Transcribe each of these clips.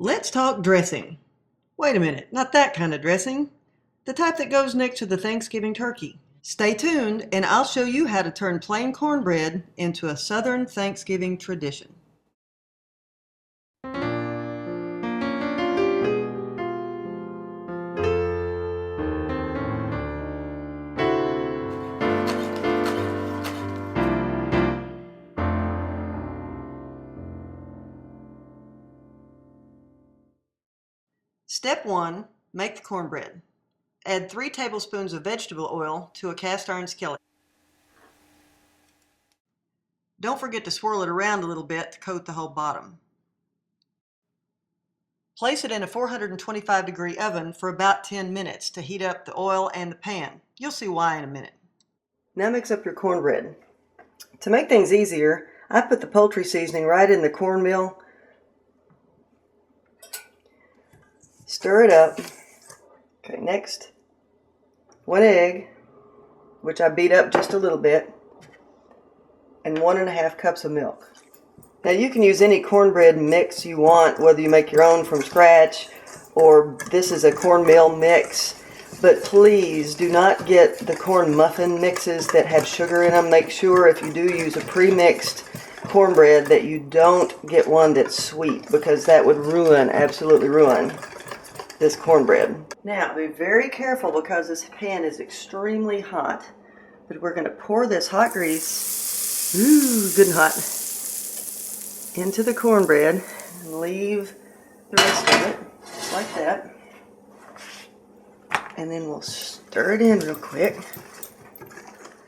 Let's talk dressing. Wait a minute, not that kind of dressing. The type that goes next to the Thanksgiving turkey. Stay tuned and I'll show you how to turn plain cornbread into a Southern Thanksgiving tradition. Step 1. Make the cornbread. Add 3 tablespoons of vegetable oil to a cast iron skillet. Don't forget to swirl it around a little bit to coat the whole bottom. Place it in a 425-degree oven for about 10 minutes to heat up the oil and the pan. You'll see why in a minute. Now mix up your cornbread. To make things easier, I put the poultry seasoning right in the cornmeal. Stir it up. Okay, next, 1 egg, which I beat up just a little bit, and 1½ cups of milk. Now you can use any cornbread mix you want, whether you make your own from scratch or this is a cornmeal mix, but please do not get the corn muffin mixes that have sugar in them. Make sure if you do use a pre-mixed cornbread that you don't get one that's sweet, because that would absolutely ruin this cornbread. Now be very careful because this pan is extremely hot, but we're going to pour this hot grease, good and hot, into the cornbread and leave the rest of it like that. And then we'll stir it in real quick.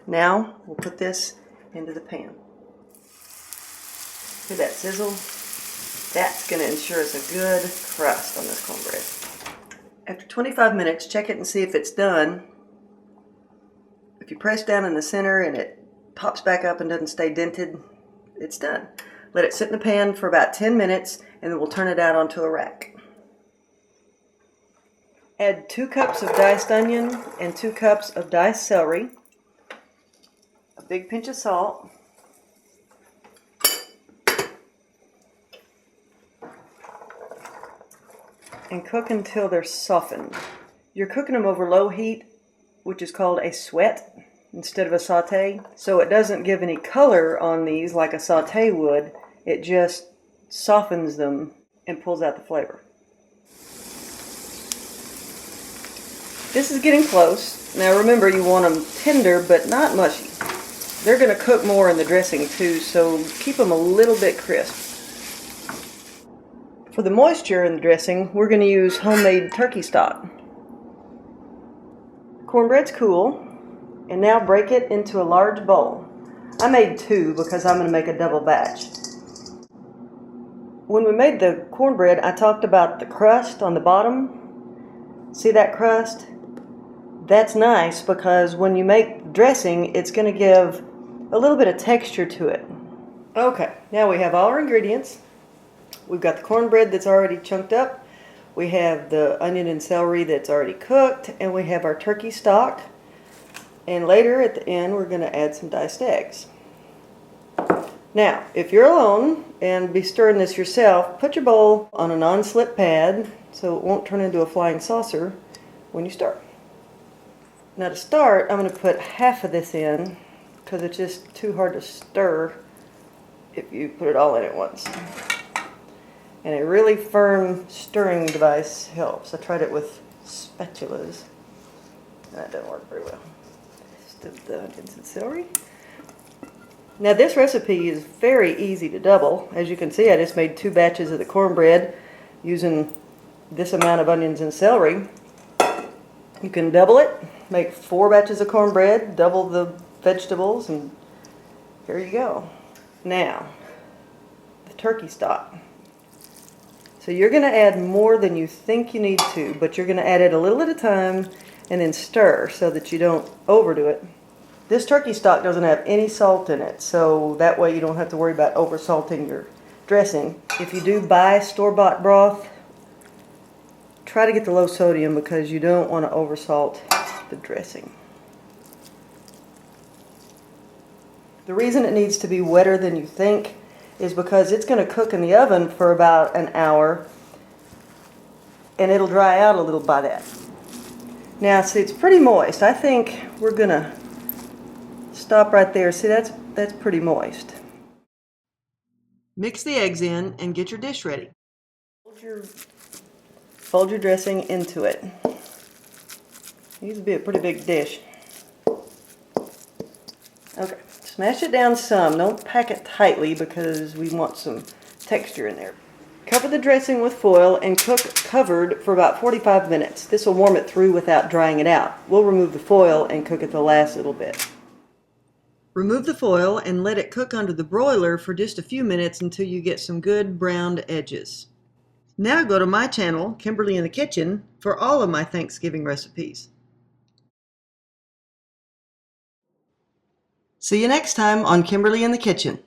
Now we'll put this into the pan. Hear that sizzle? That's going to ensure us a good crust on this cornbread. After 25 minutes, check it and see if it's done. If you press down in the center and it pops back up and doesn't stay dented, it's done. Let it sit in the pan for about 10 minutes and then we'll turn it out onto a rack. Add 2 cups of diced onion and 2 cups of diced celery, a big pinch of salt, and cook until they're softened. You're cooking them over low heat, which is called a sweat instead of a saute, so it doesn't give any color on these like a saute would. It just softens them and pulls out the flavor. This is getting close. Now remember, you want them tender but not mushy. They're going to cook more in the dressing too, so keep them a little bit crisp. For the moisture in the dressing, we're going to use homemade turkey stock. Cornbread's cool, and now break it into a large bowl. I made 2 because I'm going to make a double batch. When we made the cornbread, I talked about the crust on the bottom. See that crust? That's nice because when you make dressing, it's going to give a little bit of texture to it. Okay, now we have all our ingredients. We've got the cornbread that's already chunked up. We have the onion and celery that's already cooked, and we have our turkey stock. And later at the end, we're going to add some diced eggs. Now, if you're alone and be stirring this yourself, put your bowl on a non-slip pad so it won't turn into a flying saucer when you start. Now to start, I'm going to put half of this in because it's just too hard to stir if you put it all in at once. And a really firm stirring device helps. I tried it with spatulas. That didn't work very well. Just the onions and celery. Now this recipe is very easy to double. As you can see, I just made 2 batches of the cornbread using this amount of onions and celery. You can double it, make 4 batches of cornbread, double the vegetables, and here you go. Now, the turkey stock. So you're going to add more than you think you need to, but you're going to add it a little at a time and then stir so that you don't overdo it. This turkey stock doesn't have any salt in it, so that way you don't have to worry about over-salting your dressing. If you do buy store-bought broth, try to get the low sodium because you don't want to over-salt the dressing. The reason it needs to be wetter than you think is because it's going to cook in the oven for about an hour, and it'll dry out a little by that. Now, see, it's pretty moist. I think we're gonna stop right there. See, that's pretty moist. Mix the eggs in and get your dish ready. Fold your dressing into it. Needs to be a pretty big dish. Okay, smash it down some. Don't pack it tightly because we want some texture in there. Cover the dressing with foil and cook covered for about 45 minutes. This will warm it through without drying it out. We'll remove the foil and cook it the last little bit. Remove the foil and let it cook under the broiler for just a few minutes until you get some good browned edges. Now go to my channel, Kimberly in the Kitchen, for all of my Thanksgiving recipes. See you next time on Kimberly in the Kitchen.